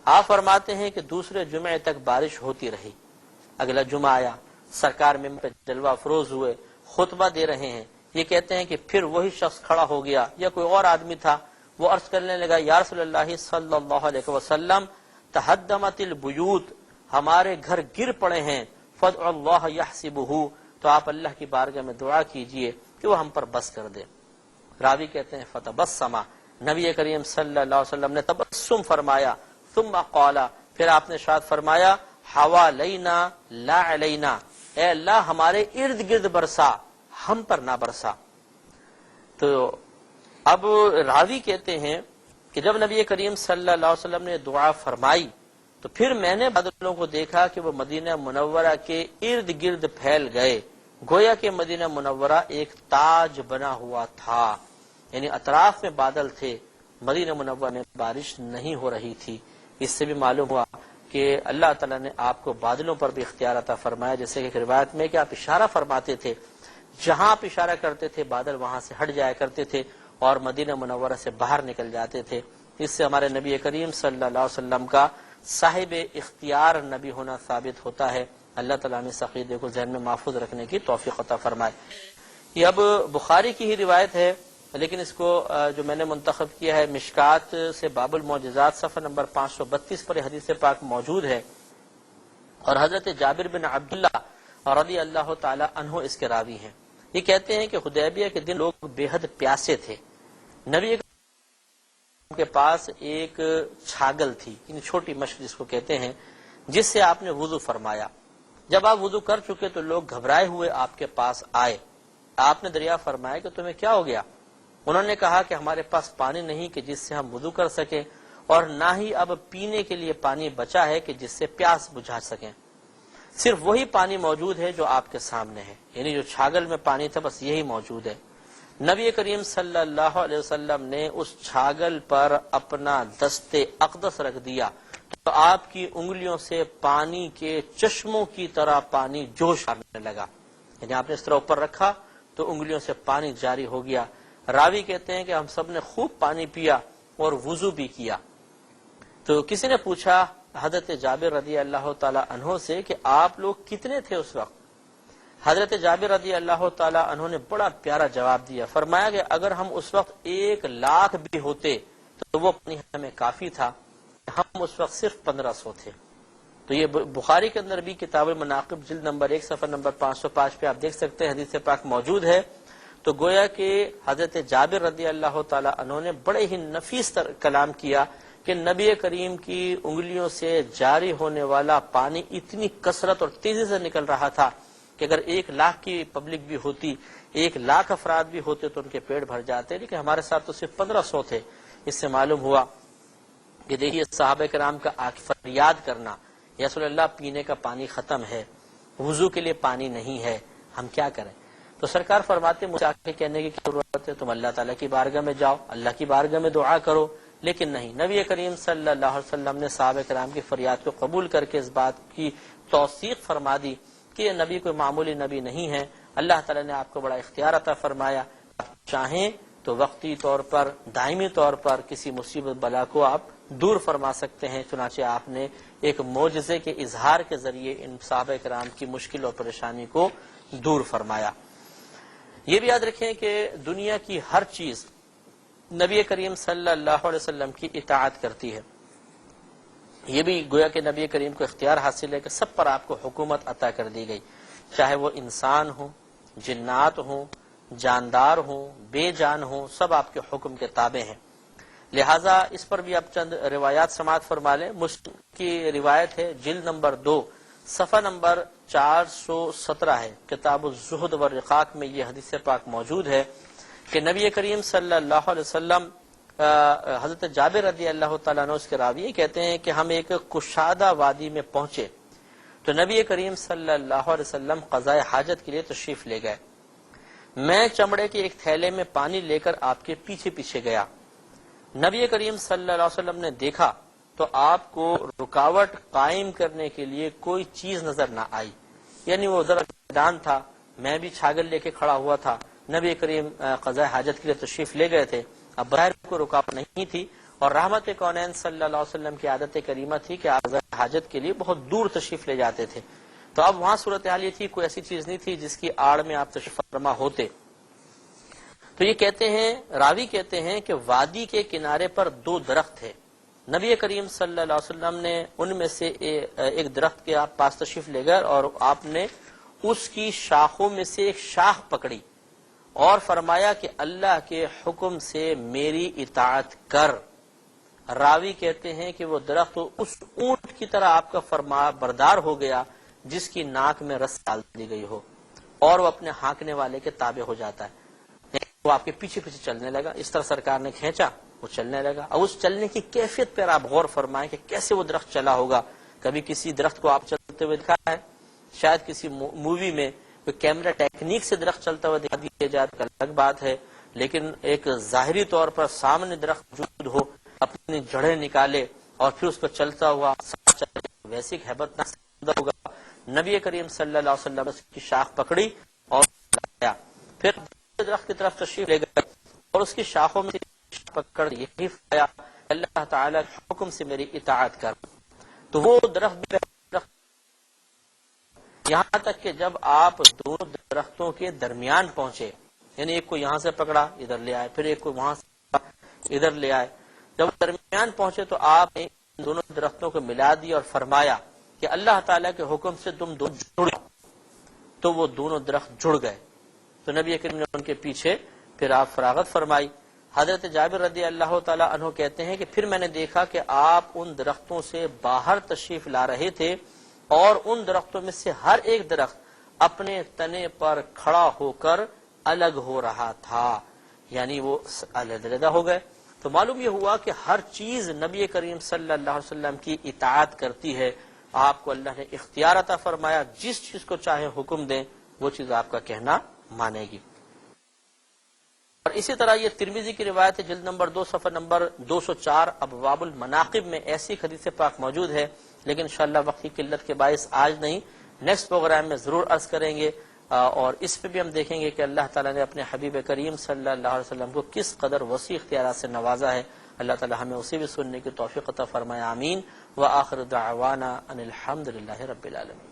آپ فرماتے ہیں کہ دوسرے جمعے تک بارش ہوتی رہی. اگلا جمعہ آیا، سرکار میں جلوہ افروز ہوئے، خطبہ دے رہے ہیں. یہ کہتے ہیں کہ پھر وہی شخص کھڑا ہو گیا یا کوئی اور آدمی تھا، وہ عرض کرنے لگا یا رسول اللہ صلی اللہ علیہ وسلم تہدمت البیوت، ہمارے گھر گر پڑے ہیں، فادعوا اللہ یحسبہ، تو آپ اللہ کی بارگاہ میں دعا کیجئے کہ وہ ہم پر بس کر دے. راوی کہتے ہیں فتبسم، نبی کریم صلی اللہ علیہ وسلم نے تبسم فرمایا. ثم قال، پھر آپ نے ارشاد فرمایا حوالینا لا علینا، اے اللہ ہمارے ارد گرد برسا، ہم پر نہ برسا. تو اب راوی کہتے ہیں کہ جب نبی کریم صلی اللہ علیہ وسلم نے دعا فرمائی تو پھر میں نے بادلوں کو دیکھا کہ وہ مدینہ منورہ کے ارد گرد پھیل گئے، گویا کہ مدینہ منورہ ایک تاج بنا ہوا تھا، یعنی اطراف میں بادل تھے، مدینہ منورہ میں بارش نہیں ہو رہی تھی. اس سے بھی معلوم ہوا کہ اللہ تعالیٰ نے آپ کو بادلوں پر بھی اختیار عطا فرمایا، جیسے کہ ایک روایت میں کہ آپ اشارہ فرماتے تھے، جہاں آپ اشارہ کرتے تھے بادل وہاں سے ہٹ جایا کرتے تھے اور مدینہ منورہ سے باہر نکل جاتے تھے. اس سے ہمارے نبی کریم صلی اللہ علیہ وسلم کا صاحب اختیار نبی ہونا ثابت ہوتا ہے. اللہ تعالیٰ نے اس عقیدے کو ذہن میں محفوظ رکھنے کی توفیق عطا فرمائے. یہ اب بخاری کی ہی روایت ہے، لیکن اس کو جو میں نے منتخب کیا ہے مشکات سے باب المعجزات صفحہ نمبر 532 پر حدیث پاک موجود ہے، اور حضرت جابر بن عبداللہ رضی اللہ تعالی عنہ اس کے راوی ہیں. یہ کہتے ہیں کہ حدیبیہ کے دن لوگ بے حد پیاسے تھے. نبی کے پاس ایک چھاگل تھی، یعنی چھوٹی مشک جس کو کہتے ہیں، جس سے آپ نے وضو فرمایا. جب آپ وضو کر چکے تو لوگ گھبرائے ہوئے آپ کے پاس آئے. آپ نے دریافت فرمایا کہ تمہیں کیا ہو گیا؟ انہوں نے کہا کہ ہمارے پاس پانی نہیں کہ جس سے ہم وضو کر سکیں، اور نہ ہی اب پینے کے لیے پانی بچا ہے کہ جس سے پیاس بجھا سکیں. صرف وہی پانی موجود ہے جو آپ کے سامنے ہے، یعنی جو چھاگل میں پانی تھا بس یہی موجود ہے. نبی کریم صلی اللہ علیہ وسلم نے اس چھاگل پر اپنا دست اقدس رکھ دیا تو آپ کی انگلیوں سے پانی کے چشموں کی طرح پانی جوش آنے لگا. یعنی آپ نے اس طرح اوپر رکھا تو انگلیوں سے پانی جاری ہو گیا. راوی کہتے ہیں کہ ہم سب نے خوب پانی پیا اور وضو بھی کیا. تو کسی نے پوچھا حضرت جابر رضی اللہ تعالی عنہ سے کہ آپ لوگ کتنے تھے اس وقت؟ حضرت جابر رضی اللہ تعالی عنہ نے بڑا پیارا جواب دیا. فرمایا کہ اگر ہم اس وقت 1,00,000 بھی ہوتے تو وہ پانی ہمیں کافی تھا، ہم اس وقت صرف 1500 تھے. تو یہ بخاری کے اندر بھی کتاب المناقب جلد نمبر 1 صفحہ نمبر 505 پہ آپ دیکھ سکتے ہیں، حدیث پاک موجود ہے. تو گویا کہ حضرت جابر رضی اللہ تعالی عنہ نے بڑے ہی نفیس کلام کیا کہ نبی کریم کی انگلیوں سے جاری ہونے والا پانی اتنی کثرت اور تیزی سے نکل رہا تھا کہ اگر 1,00,000 کی پبلک بھی ہوتی، 1,00,000 افراد بھی ہوتے تو ان کے پیٹ بھر جاتے، لیکن ہمارے ساتھ تو صرف 1500 تھے. اس سے معلوم ہوا کہ دیکھیے صحابہ کرام کا فریاد کرنا، یا رسول اللہ پینے کا پانی ختم ہے، وضو کے لیے پانی نہیں ہے، ہم کیا کریں؟ تو سرکار فرماتے مجھے آ کے کہنے کی ضرورت ہے، تم اللہ تعالیٰ کی بارگاہ میں جاؤ، اللہ کی بارگاہ میں دعا کرو. لیکن نہیں، نبی کریم صلی اللہ علیہ وسلم نے صحابہ کرام کی فریاد کو قبول کر کے اس بات کی توثیق فرما دی کہ یہ نبی کوئی معمولی نبی نہیں ہے. اللہ تعالیٰ نے آپ کو بڑا اختیار عطا فرمایا، آپ چاہیں تو وقتی طور پر، دائمی طور پر کسی مصیبت بلا کو آپ دور فرما سکتے ہیں. چنانچہ آپ نے ایک معجزے کے اظہار کے ذریعے ان صحابہ کرام کی مشکل اور پریشانی کو دور فرمایا. یہ بھی یاد رکھیں کہ دنیا کی ہر چیز نبی کریم صلی اللہ علیہ وسلم کی اطاعت کرتی ہے. یہ بھی گویا کہ نبی کریم کو اختیار حاصل ہے کہ سب پر آپ کو حکومت عطا کر دی گئی، چاہے وہ انسان ہوں، جنات ہوں، جاندار ہوں، بے جان ہوں، سب آپ کے حکم کے تابع ہیں. لہٰذا اس پر بھی آپ چند روایات سماعت فرما لیں. مسلم کی روایت ہے جلد نمبر 2 صفحہ نمبر 417 ہے، کتاب الزہد والرقاق میں یہ حدیث پاک موجود ہے کہ نبی کریم صلی اللہ علیہ وسلم، حضرت جابر رضی اللہ تعالیٰ عنہ اس کے راوی کہتے ہیں کہ ہم ایک کشادہ وادی میں پہنچے تو نبی کریم صلی اللہ علیہ وسلم قضاء حاجت کے لیے تشریف لے گئے. میں چمڑے کے ایک تھیلے میں پانی لے کر آپ کے پیچھے پیچھے گیا. نبی کریم صلی اللہ علیہ وسلم نے دیکھا تو آپ کو رکاوٹ قائم کرنے کے لیے کوئی چیز نظر نہ آئی، یعنی وہ ذرا میدان تھا، میں بھی چھاگل لے کے کھڑا ہوا تھا، نبی کریم قضاء حاجت کے لیے تشریف لے گئے تھے. اب بظاہر کوئی رکاوٹ نہیں تھی اور رحمت کونین صلی اللہ علیہ وسلم کی عادت کریمہ تھی کہ آپ حاجت کے لیے بہت دور تشریف لے جاتے تھے. تو اب وہاں صورتحال یہ تھی، کوئی ایسی چیز نہیں تھی جس کی آڑ میں آپ تشریف فرما ہوتے. تو یہ کہتے ہیں، راوی کہتے ہیں کہ وادی کے کنارے پر 2 درخت تھے. نبی کریم صلی اللہ علیہ وسلم نے ان میں سے ایک درخت کے آپ پاس تشریف لے گئے اور آپ نے اس کی شاخوں میں سے ایک شاخ پکڑی اور فرمایا کہ اللہ کے حکم سے میری اطاعت کر. راوی کہتے ہیں کہ وہ درخت اس اونٹ کی طرح آپ کا فرما بردار ہو گیا جس کی ناک میں رس ڈال دی گئی ہو اور وہ اپنے ہانکنے والے کے تابع ہو جاتا ہے. وہ آپ کے پیچھے پیچھے چلنے لگا. اس طرح سرکار نے کھینچا، وہ چلنے لگا. اور اس چلنے کی کیفیت پر آپ غور فرمائیں کہ کیسے وہ درخت چلا ہوگا. کبھی کسی درخت کو آپ چلتے ہوئے دکھا ہے؟ شاید کسی مووی میں کوئی کیمرہ ٹیکنیک سے درخت چلتا ہوا دکھا دیا جائے تو الگ بات ہے، لیکن ایک ظاہری طور پر سامنے درخت موجود ہو، اپنی جڑیں نکالے اور پھر اس پر چلتا ہوا ویسی ہیبت نہ ہوگا. نبی کریم صلی اللہ علیہ وسلم اس کی شاخ پکڑی اور پھر درخت کی طرف تشریف لے گئے اور اس کی شاخوں میں پکڑ یہی فرمایا اللہ تعالی کے حکم سے میری اطاعت کر. تو وہ درخت یہاں تک کہ جب آپ 2 درختوں کے درمیان پہنچے، یعنی ایک کو یہاں سے پکڑا ادھر لے آئے، پھر ایک کو وہاں سے ادھر لے آئے، جب درمیان پہنچے تو آپ نے ان دونوں درختوں کو ملا دی اور فرمایا کہ اللہ تعالیٰ کے حکم سے تم دونوں جڑ گئے. تو وہ دونوں درخت جڑ گئے. تو نبی کریم نے ان کے پیچھے پھر آپ فراغت فرمائی. حضرت جابر رضی اللہ تعالیٰ عنہ کہتے ہیں کہ پھر میں نے دیکھا کہ آپ ان درختوں سے باہر تشریف لا رہے تھے اور ان درختوں میں سے ہر ایک درخت اپنے تنے پر کھڑا ہو کر الگ ہو رہا تھا، یعنی وہ علیحدہ ہو گئے. تو معلوم یہ ہوا کہ ہر چیز نبی کریم صلی اللہ علیہ وسلم کی اطاعت کرتی ہے. آپ کو اللہ نے اختیار عطا فرمایا، جس چیز کو چاہے حکم دیں وہ چیز آپ کا کہنا مانے گی. اور اسی طرح یہ ترمذی کی روایت ہے، جلد نمبر 2 صفحہ نمبر 204 ابواب المناقب میں ایسی حدیث پاک موجود ہے، لیکن انشاءاللہ وقت کی قلت کے باعث آج نہیں، نیکسٹ پروگرام میں ضرور عرض کریں گے. اور اس پہ بھی ہم دیکھیں گے کہ اللہ تعالیٰ نے اپنے حبیب کریم صلی اللہ علیہ وسلم کو کس قدر وسیع اختیارات سے نوازا ہے. اللہ تعالیٰ ہمیں اسے بھی سننے کی توفیق عطا فرمائے. آمین. وآخر دعوانا ان الحمد للہ رب العالمین.